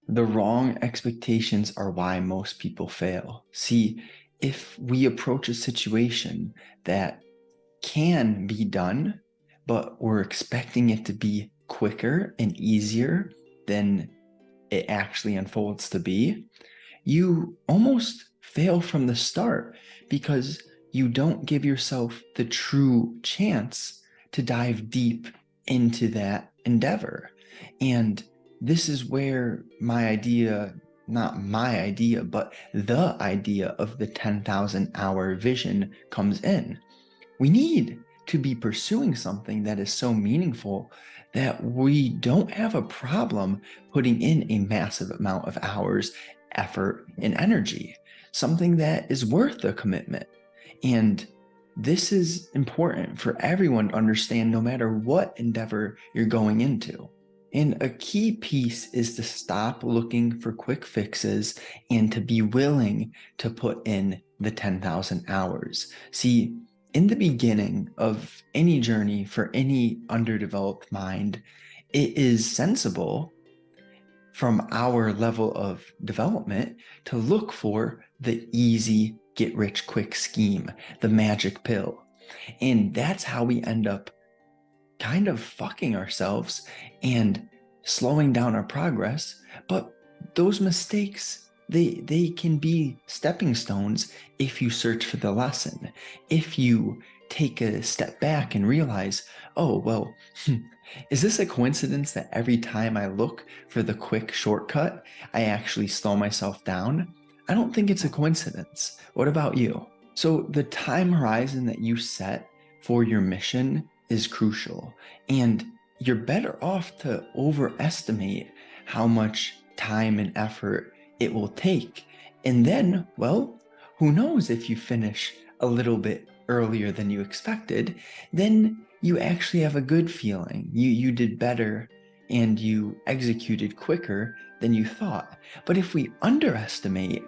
The wrong expectations are why most people fail. See, if we approach a situation that can be done, but we're expecting it to be quicker and easier than it actually unfolds to be, you almost fail from the start because you don't give yourself the true chance to dive deep into that endeavor. And this is where my idea, not my idea, but the idea of the 10,000 hour vision comes in. We need to be pursuing something that is so meaningful that we don't have a problem putting in a massive amount of hours, effort, and energy, something that is worth the commitment. And this is important for everyone to understand no matter what endeavor you're going into. And a key piece is to stop looking for quick fixes and to be willing to put in the 10,000 hours. See, in the beginning of any journey for any underdeveloped mind, it is sensible from our level of development to look for the easy get rich quick scheme, the magic pill. And that's how we end up kind of fucking ourselves and slowing down our progress. But those mistakes, they can be stepping stones if you search for the lesson. If you take a step back and realize, oh, well, is this a coincidence that every time I look for the quick shortcut, I actually slow myself down? I don't think it's a coincidence. What about you? So the time horizon that you set for your mission is crucial, and you're better off to overestimate how much time and effort it will take. And then, well, who knows, if you finish a little bit earlier than you expected, then you actually have a good feeling. You did better and you executed quicker than you thought. But if we underestimate,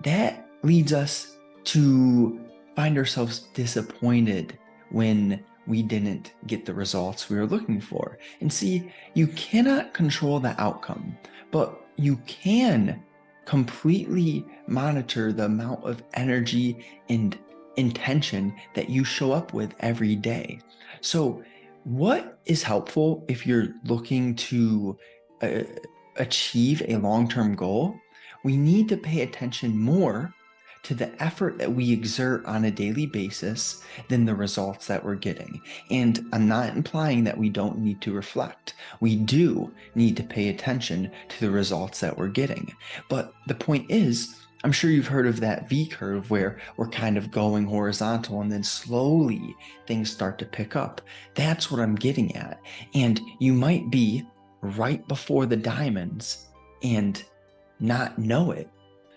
that leads us to find ourselves disappointed when we didn't get the results we were looking for. And see, you cannot control the outcome, but you can completely monitor the amount of energy and intention that you show up with every day. So, what is helpful if you're looking to uh, achieve a long-term goal? We need to pay attention more to the effort that we exert on a daily basis than the results that we're getting. And I'm not implying that we don't need to reflect. We do need to pay attention to the results that we're getting. But the point is, I'm sure you've heard of that V curve where we're kind of going horizontal and then slowly things start to pick up. That's what I'm getting at. And you might be right before the diamonds and not know it.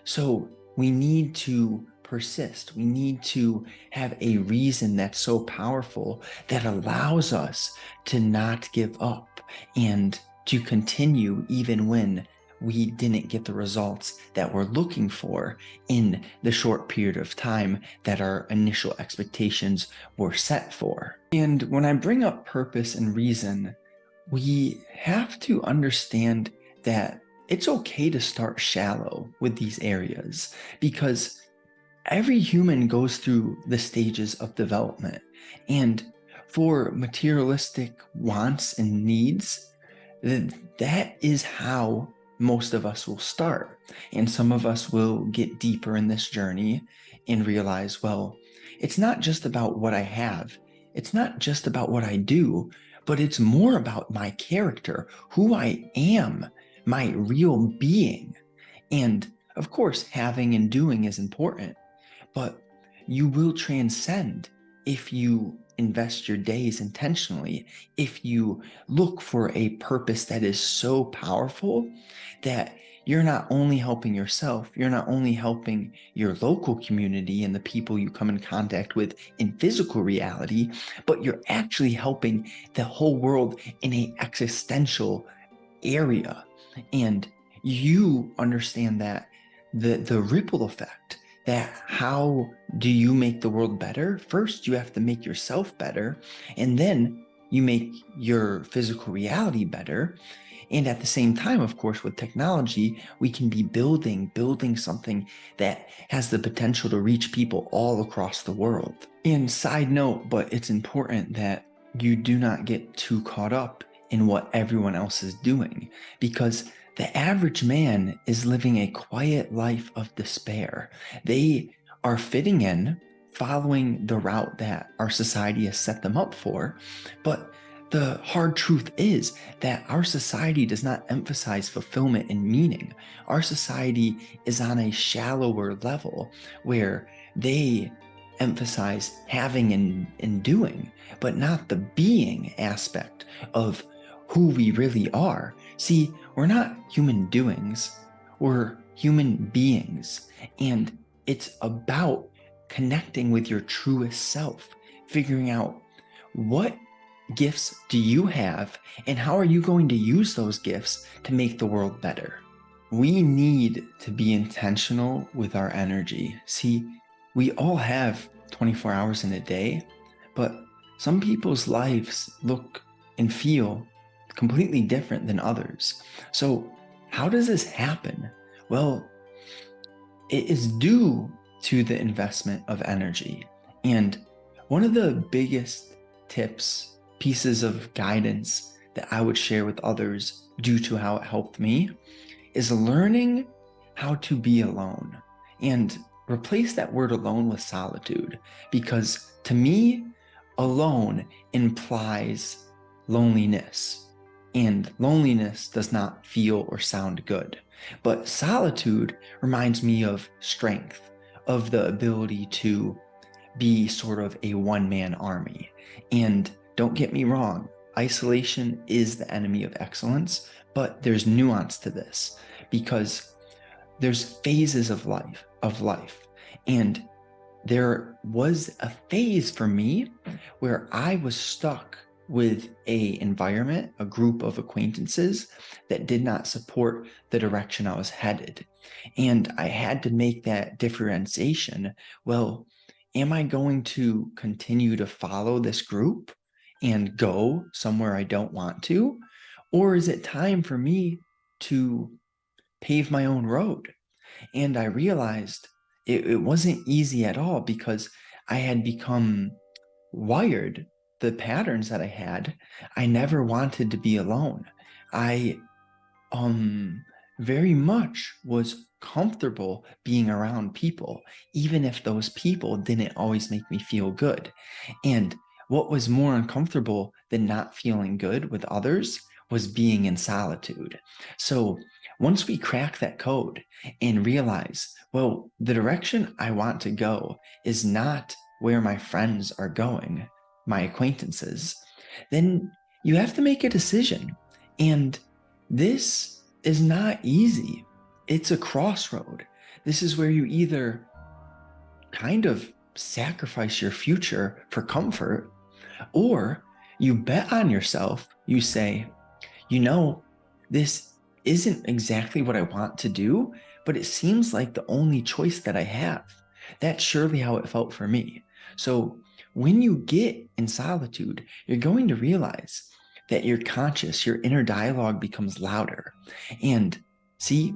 So we need to persist. We need to have a reason that's so powerful that allows us to not give up and to continue even when we didn't get the results that we're looking for in the short period of time that our initial expectations were set for. And when I bring up purpose and reason, we have to understand that it's okay to start shallow with these areas because every human goes through the stages of development. And for materialistic wants and needs, that is how most of us will start. And some of us will get deeper in this journey and realize, well, it's not just about what I have, it's not just about what I do, but it's more about my character, who I am, my real being. And of course, having and doing is important, but you will transcend if you invest your days intentionally, if you look for a purpose that is so powerful that you're not only helping yourself, you're not only helping your local community and the people you come in contact with in physical reality, but you're actually helping the whole world in an existential area. And you understand that the ripple effect, that how do you make the world better? First, you have to make yourself better, and then you make your physical reality better. And at the same time, of course, with technology, we can be building something that has the potential to reach people all across the world. And side note, but it's important that you do not get too caught up in what everyone else is doing, because the average man is living a quiet life of despair. They are fitting in, following the route that our society has set them up for, but the hard truth is that our society does not emphasize fulfillment and meaning. Our society is on a shallower level where they emphasize having and doing, but not the being aspect of who we really are. See, we're not human doings, we're human beings. And it's about connecting with your truest self, figuring out what gifts do you have and how are you going to use those gifts to make the world better. We need to be intentional with our energy. See, we all have 24 hours in a day, but some people's lives look and feel completely different than others. So how does this happen? Well, it is due to the investment of energy. And one of the biggest tips, pieces of guidance that I would share with others due to how it helped me is learning how to be alone, and replace that word alone with solitude, because to me, alone implies loneliness, and loneliness does not feel or sound good. But solitude reminds me of strength, of the ability to be sort of a one-man army. And don't get me wrong, isolation is the enemy of excellence, but there's nuance to this, because there's phases of life. And there was a phase for me where I was stuck with a environment, a group of acquaintances that did not support the direction I was headed. And I had to make that differentiation. Well, am I going to continue to follow this group and go somewhere I don't want to? Or is it time for me to pave my own road? And I realized it wasn't easy at all, because I had become wired, the patterns that I had. I never wanted to be alone. I very much was comfortable being around people, even if those people didn't always make me feel good. And what was more uncomfortable than not feeling good with others was being in solitude. So once we crack that code and realize, well, the direction I want to go is not where my friends are going, my acquaintances, then you have to make a decision. And this is not easy. It's a crossroad. This is where you either kind of sacrifice your future for comfort, or you bet on yourself. You say, this isn't exactly what I want to do, but it seems like the only choice that I have. That's surely how it felt for me. So when you get in solitude, you're going to realize that your conscious, your inner dialogue becomes louder. And see,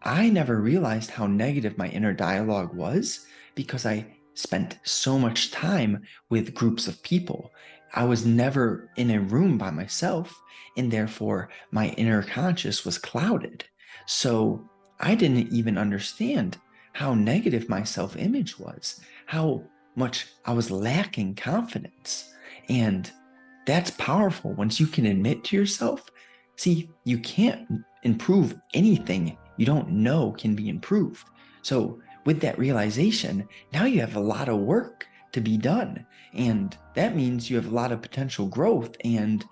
I never realized how negative my inner dialogue was, because I spent so much time with groups of people. I was never in a room by myself, and therefore my inner conscious was clouded. So I didn't even understand how negative my self-image was, how much I was lacking confidence. And that's powerful once you can admit to yourself. See, you can't improve anything you don't know can be improved. So with that realization, now you have a lot of work to be done. And that means you have a lot of potential growth and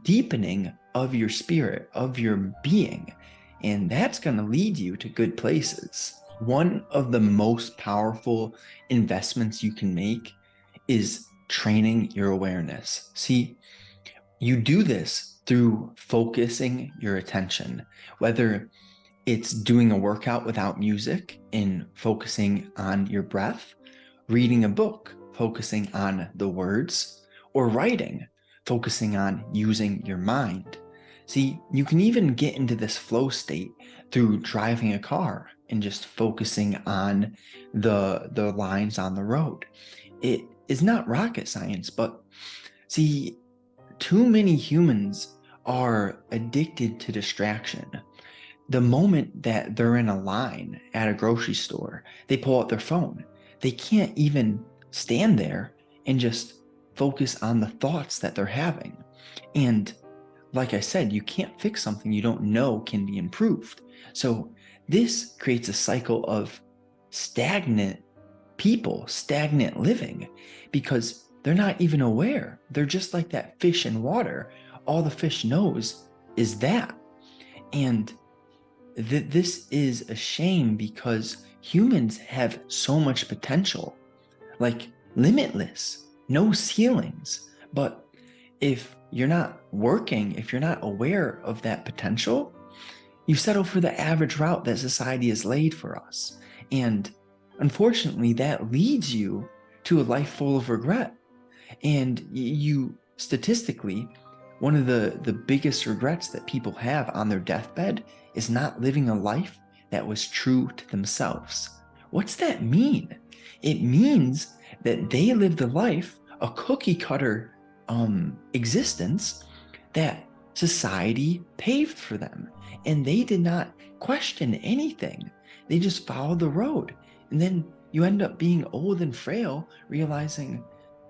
deepening of your spirit, of your being. And that's going to lead you to good places. One of the most powerful investments you can make is training your awareness. See, you do this through focusing your attention, whether it's doing a workout without music and focusing on your breath, reading a book, focusing on the words, or writing, focusing on using your mind. See, you can even get into this flow state through driving a car and just focusing on the lines on the road. It is not rocket science, but see, too many humans are addicted to distraction. The moment that they're in a line at a grocery store, they pull out their phone. They can't even stand there and just focus on the thoughts that they're having. And like I said, you can't fix something you don't know can be improved. So this creates a cycle of stagnant people, stagnant living, because they're not even aware. They're just like that fish in water. All the fish knows is that. And this is a shame because humans have so much potential, like limitless, no ceilings. But if you're not working, if you're not aware of that potential, you settle for the average route that society has laid for us. And unfortunately, that leads you to a life full of regret. And you statistically, one of the biggest regrets that people have on their deathbed is not living a life that was true to themselves. What's that mean? It means that they lived a life, a cookie cutter existence that society paved for them. And they did not question anything. They just followed the road. And then you end up being old and frail, realizing,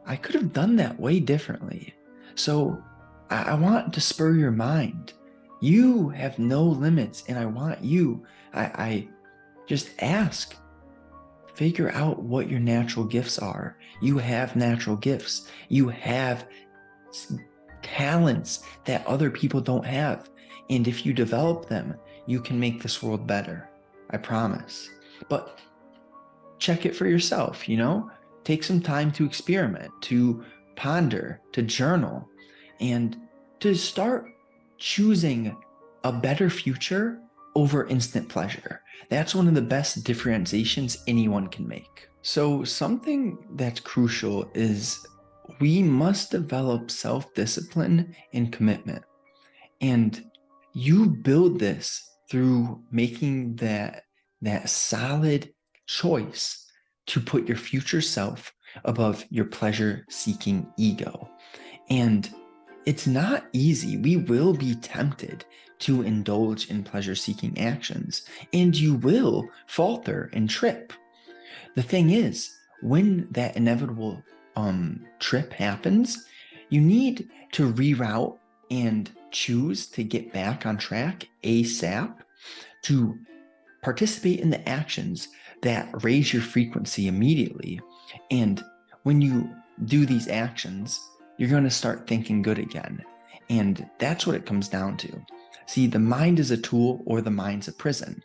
I could have done that way differently. So I want to spur your mind. You have no limits, and I want you, I just ask, figure out what your natural gifts are. You have natural gifts. You have talents that other people don't have. And if you develop them, you can make this world better. I promise. But check it for yourself, Take some time to experiment, to ponder, to journal, and to start choosing a better future over instant pleasure. That's one of the best differentiations anyone can make. So something that's crucial is we must develop self-discipline and commitment. And you build this through making that solid choice to put your future self above your pleasure-seeking ego. And it's not easy. We will be tempted to indulge in pleasure-seeking actions, and you will falter and trip. The thing is, when that inevitable trip happens, you need to reroute and choose to get back on track ASAP, to participate in the actions that raise your frequency immediately. And when you do these actions, you're going to start thinking good again. And that's what it comes down to. See, the mind is a tool, or the mind's a prison.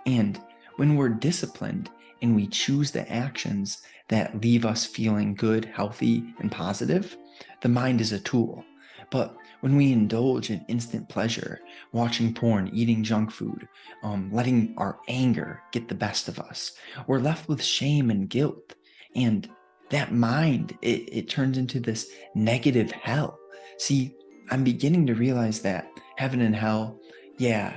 And when we're disciplined and we choose the actions that leave us feeling good, healthy, and positive, the mind is a tool. But when we indulge in instant pleasure, watching porn, eating junk food, letting our anger get the best of us, we're left with shame and guilt. And that mind, it turns into this negative hell. See, I'm beginning to realize that heaven and hell, yeah,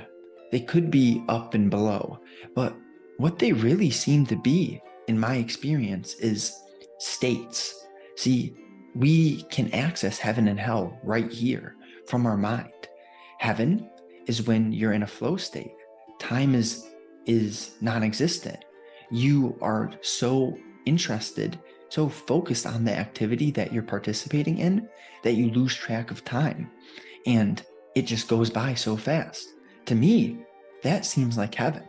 they could be up and below, but what they really seem to be, in my experience, is states. See, we can access heaven and hell right here from our mind. Heaven is when you're in a flow state. Time is non-existent. You are so interested, so focused on the activity that you're participating in that you lose track of time. And it just goes by so fast. To me, that seems like heaven.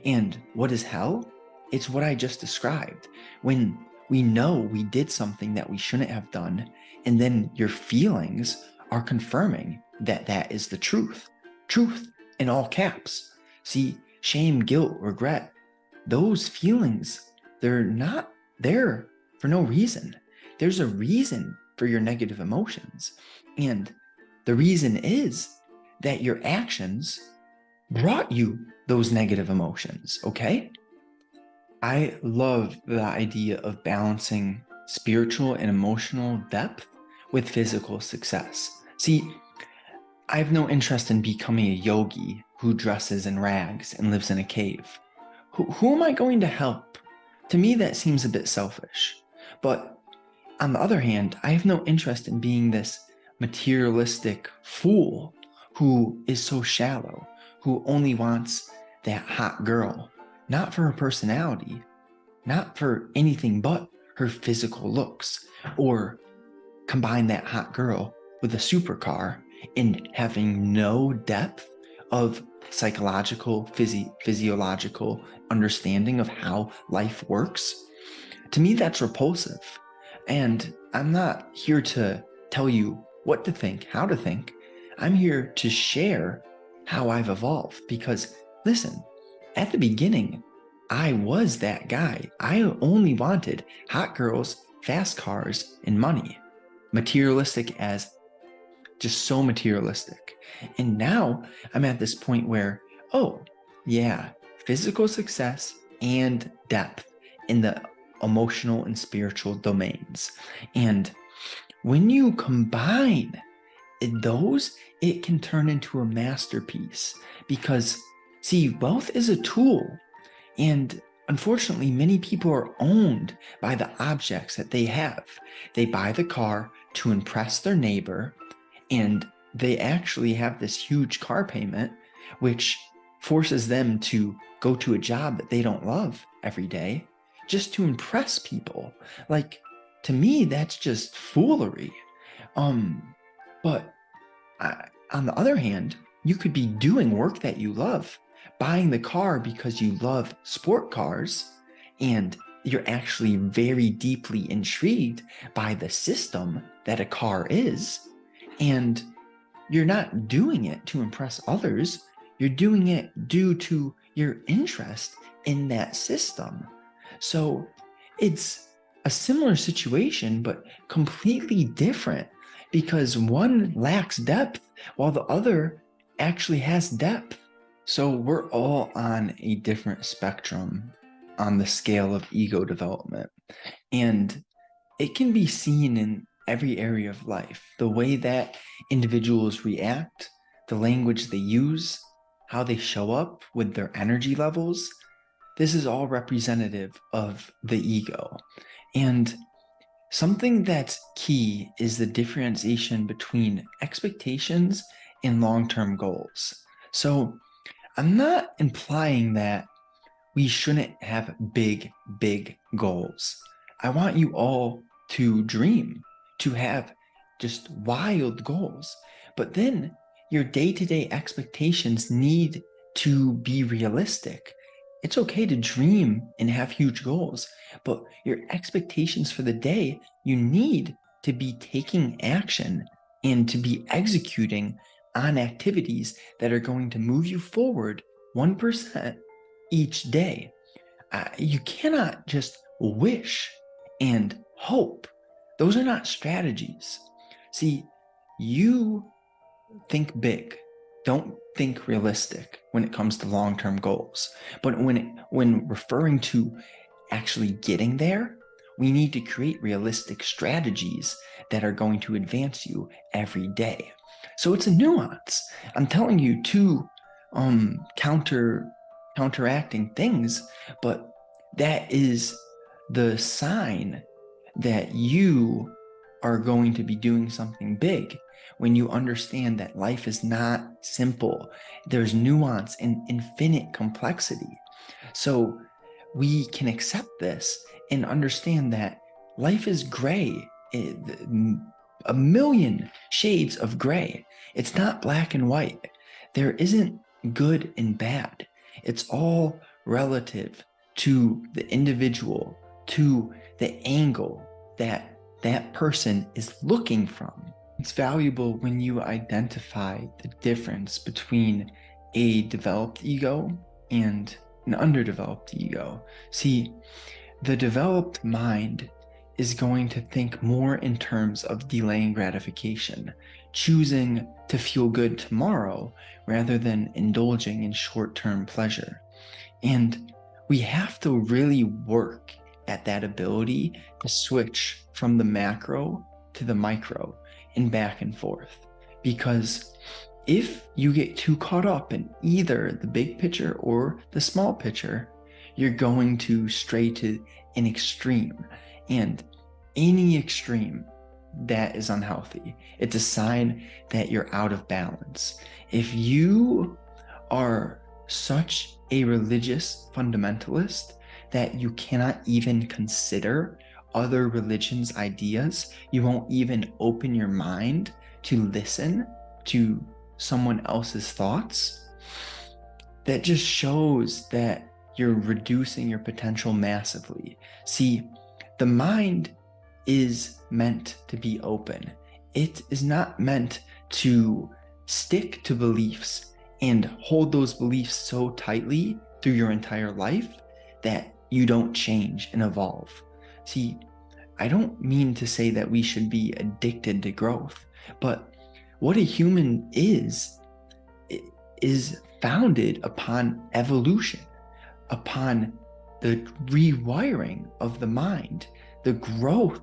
And what is hell? It's what I just described. When we know we did something that we shouldn't have done, and then your feelings are confirming that that is the truth. Truth in all caps. See, shame, guilt, regret, those feelings, they're not there for no reason. There's a reason for your negative emotions. And the reason is that your actions brought you those negative emotions, okay? I love the idea of balancing spiritual and emotional depth with physical success. See, I have no interest in becoming a yogi who dresses in rags and lives in a cave. Who am I going to help? To me, that seems a bit selfish. But on the other hand, I have no interest in being this materialistic fool who is so shallow, who only wants that hot girl, not for her personality, not for anything but her physical looks, or combine that hot girl with a supercar and having no depth of psychological, physiological understanding of how life works. To me, that's repulsive. And I'm not here to tell you what to think, how to think. I'm here to share how I've evolved because, listen, at the beginning, I was that guy. I only wanted hot girls, fast cars, and money. Materialistic as just so materialistic. And now I'm at this point where, oh, yeah, physical success and depth in the emotional and spiritual domains. And when you combine those, it can turn into a masterpiece because, see, wealth is a tool. And unfortunately, many people are owned by the objects that they have. They buy the car to impress their neighbor, and they actually have this huge car payment, which forces them to go to a job that they don't love every day just to impress people. Like, to me, that's just foolery. But on the other hand, you could be doing work that you love, buying the car because you love sport cars, and you're actually very deeply intrigued by the system that a car is, and you're not doing it to impress others. You're doing it due to your interest in that system. So it's a similar situation, but completely different because one lacks depth while the other actually has depth. So we're all on a different spectrum on the scale of ego development. And it can be seen in every area of life. The way that individuals react, the language they use, how they show up with their energy levels, this is all representative of the ego. And something that's key is the differentiation between expectations and long-term goals. So I'm not implying that we shouldn't have big, big goals. I want you all to dream, to have just wild goals. But then your day-to-day expectations need to be realistic. It's okay to dream and have huge goals, but your expectations for the day, you need to be taking action and to be executing on activities that are going to move you forward 1% each day. You cannot just wish and hope. Those are not strategies. See, you think big. Don't think realistic when it comes to long-term goals. But when referring to actually getting there, we need to create realistic strategies that are going to advance you every day. So it's a nuance. I'm telling you two counteracting things, but that is the sign that you are going to be doing something big when you understand that life is not simple. There's nuance and infinite complexity. So we can accept this and understand that life is gray, a million shades of gray. It's not black and white. There isn't good and bad. It's all relative to the individual, to the angle that that person is looking from. It's valuable when you identify the difference between a developed ego and an underdeveloped ego. See, the developed mind is going to think more in terms of delaying gratification, choosing to feel good tomorrow rather than indulging in short-term pleasure. And we have to really work at that ability to switch from the macro to the micro and back and forth. Because if you get too caught up in either the big picture or the small picture, you're going to stray to an extreme. And any extreme that is unhealthy. It's a sign that you're out of balance. If you are such a religious fundamentalist that you cannot even consider other religions' ideas, you won't even open your mind to listen to someone else's thoughts, that just shows that you're reducing your potential massively. See, the mind is meant to be open. It is not meant to stick to beliefs and hold those beliefs so tightly through your entire life that you don't change and evolve. See, I don't mean to say that we should be addicted to growth, but what a human is founded upon evolution, upon the rewiring of the mind, the growth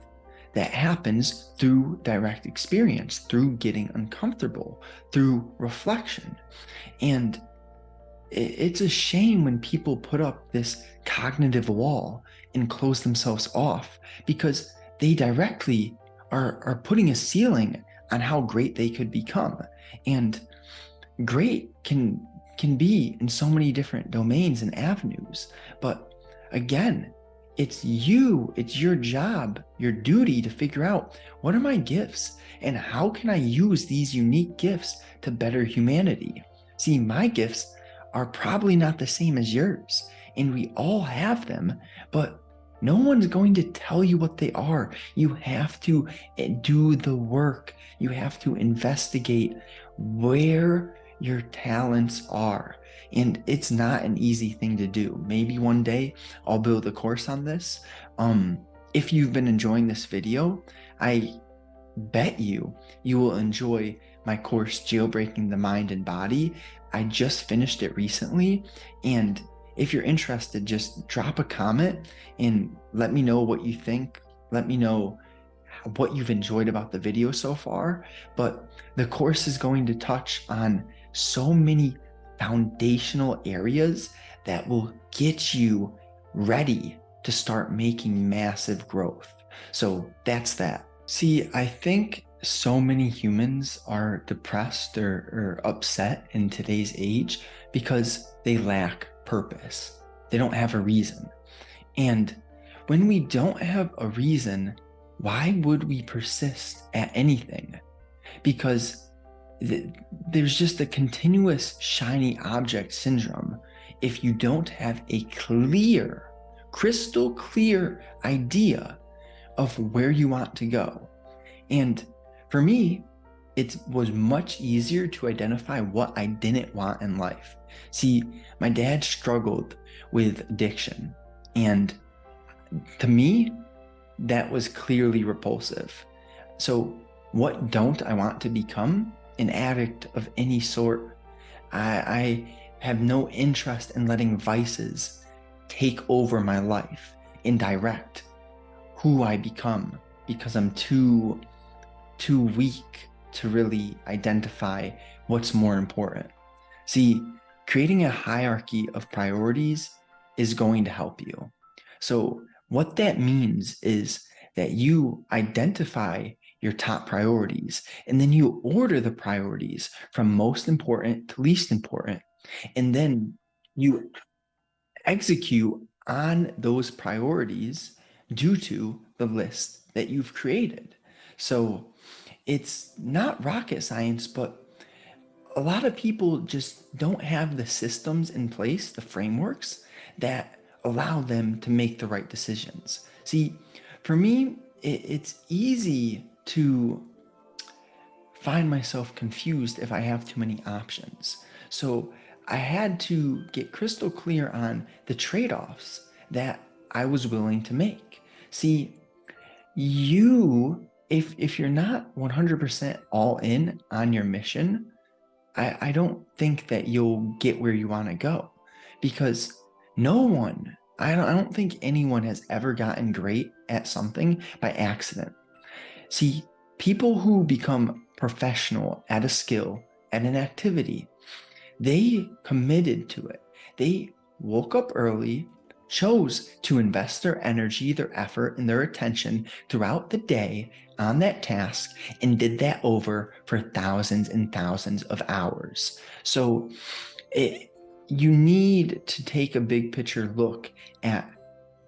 that happens through direct experience, through getting uncomfortable, through reflection. And it's a shame when people put up this cognitive wall and close themselves off, because they directly are putting a ceiling on how great they could become. And great can be in so many different domains and avenues. But again, it's your job, your duty to figure out, what are my gifts and how can I use these unique gifts to better humanity? See, my gifts are probably not the same as yours, and we all have them, but no one's going to tell you what they are. You have to do the work. You have to investigate where your talents are. And it's not an easy thing to do. Maybe one day I'll build a course on this. If you've been enjoying this video, I bet you will enjoy my course, Jailbreaking the Mind and Body. I just finished it recently. And if you're interested, just drop a comment and let me know what you think. Let me know what you've enjoyed about the video so far. But the course is going to touch on so many foundational areas that will get you ready to start making massive growth. So that's that. See, I think so many humans are depressed or upset in today's age because they lack purpose. They don't have a reason. And when we don't have a reason, why would we persist at anything? Because there's just a continuous shiny object syndrome. If you don't have a clear, crystal clear idea of where you want to go. And for me, it was much easier to identify what I didn't want in life. See, my dad struggled with addiction, and to me, that was clearly repulsive. So what don't I want to become? An addict of any sort. I have no interest in letting vices take over my life and direct who I become, because I'm too weak to really identify what's more important. See, creating a hierarchy of priorities is going to help you. So what that means is that you identify your top priorities, and then you order the priorities from most important to least important, and then you execute on those priorities due to the list that you've created. So it's not rocket science, but a lot of people just don't have the systems in place, the frameworks that allow them to make the right decisions. See, for me, it's easy to find myself confused if I have too many options. So I had to get crystal clear on the trade-offs that I was willing to make. See, if you're not 100% all in on your mission, I don't think that you'll get where you want to go, because I don't think anyone has ever gotten great at something by accident. See, People who become professional at a skill, at an activity, they committed to it. They woke up early, chose to invest their energy, their effort, and their attention throughout the day on that task, and did that over for thousands and thousands of hours. So you need to take a big picture look at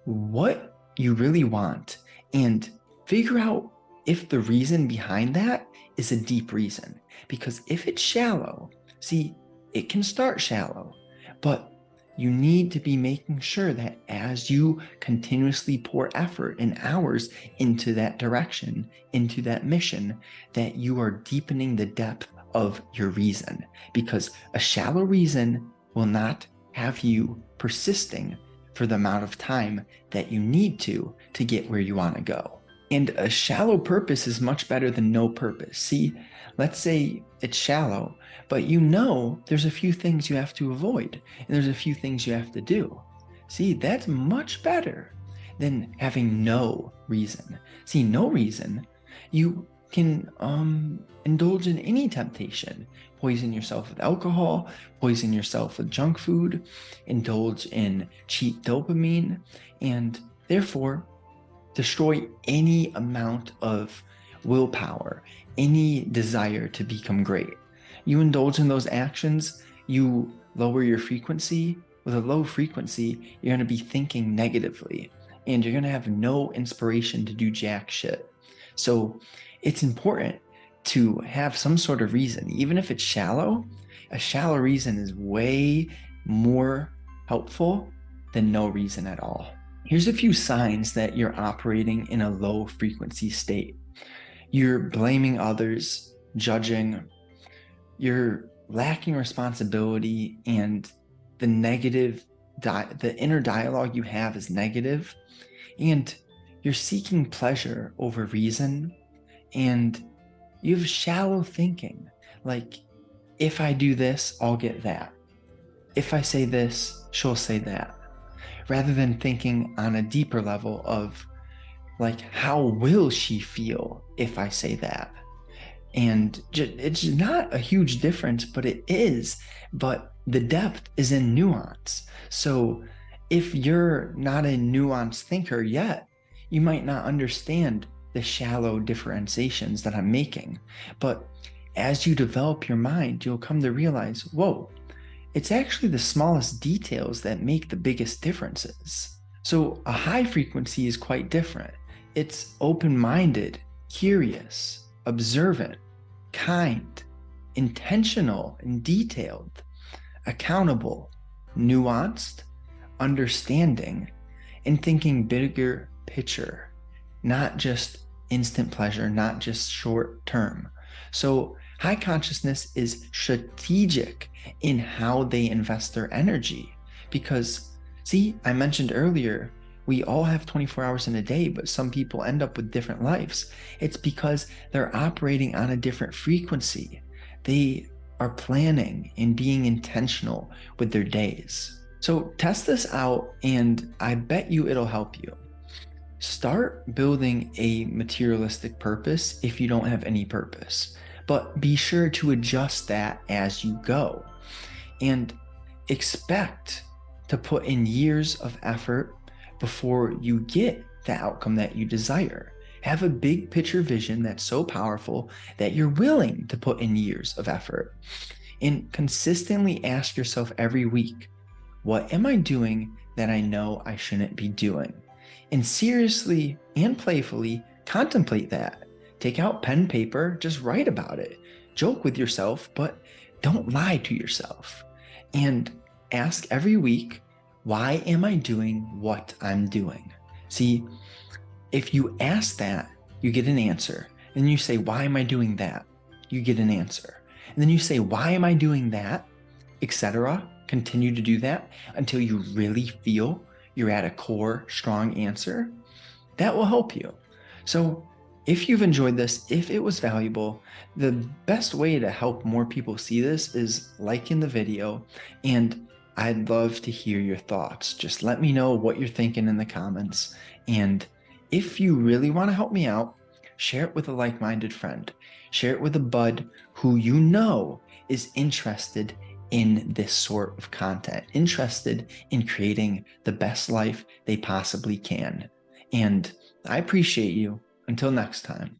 what you really want and figure out if the reason behind that is a deep reason. Because if it's shallow, see, it can start shallow, but you need to be making sure that as you continuously pour effort and hours into that direction, into that mission, that you are deepening the depth of your reason. Because a shallow reason will not have you persisting for the amount of time that you need to get where you want to go. And a shallow purpose is much better than no purpose. See, let's say it's shallow, but you know there's a few things you have to avoid, and there's a few things you have to do. See, that's much better than having no reason. See, no reason, you can indulge in any temptation. Poison yourself with alcohol, poison yourself with junk food, indulge in cheap dopamine, and therefore destroy any amount of willpower, any desire to become great. You indulge in those actions, you lower your frequency. With a low frequency, you're going to be thinking negatively, and you're going to have no inspiration to do jack shit. So it's important to have some sort of reason, even if it's shallow. A shallow reason is way more helpful than no reason at all. Here's a few signs that you're operating in a low frequency state. You're blaming others, judging, you're lacking responsibility, and the inner dialogue you have is negative, and you're seeking pleasure over reason, and you have shallow thinking. Like, if I do this, I'll get that. If I say this, she'll say that. Rather than thinking on a deeper level of, like, how will she feel if I say that? And it's not a huge difference, but it is. But the depth is in nuance. So if you're not a nuanced thinker yet, you might not understand the shallow differentiations that I'm making. But as you develop your mind, you'll come to realize, whoa, it's actually the smallest details that make the biggest differences. So a high frequency is quite different. It's open-minded, curious, observant, kind, intentional and detailed, accountable, nuanced, understanding, and thinking bigger picture, not just instant pleasure, not just short term. So high consciousness is strategic in how they invest their energy. Because, see, I mentioned earlier, we all have 24 hours in a day, but some people end up with different lives. It's because they're operating on a different frequency. They are planning and being intentional with their days. So test this out, and I bet you it'll help you. Start building a materialistic purpose if you don't have any purpose, but be sure to adjust that as you go, and expect to put in years of effort before you get the outcome that you desire. Have a big picture vision that's so powerful that you're willing to put in years of effort, and consistently ask yourself every week, what am I doing that I know I shouldn't be doing? And seriously and playfully contemplate that. Take out pen and paper, just write about it. Joke with yourself, but don't lie to yourself. And ask every week, why am I doing what I'm doing? See, if you ask that, you get an answer. And you say, why am I doing that? You get an answer. And then you say, why am I doing that? Etc. Continue to do that until you really feel you're at a core, strong answer. That will help you. So if you've enjoyed this, if it was valuable, the best way to help more people see this is liking the video, and I'd love to hear your thoughts. Just let me know what you're thinking in the comments. And if you really want to help me out, share it with a like-minded friend, share it with a bud who you know is interested in this sort of content, interested in creating the best life they possibly can. And I appreciate you. Until next time.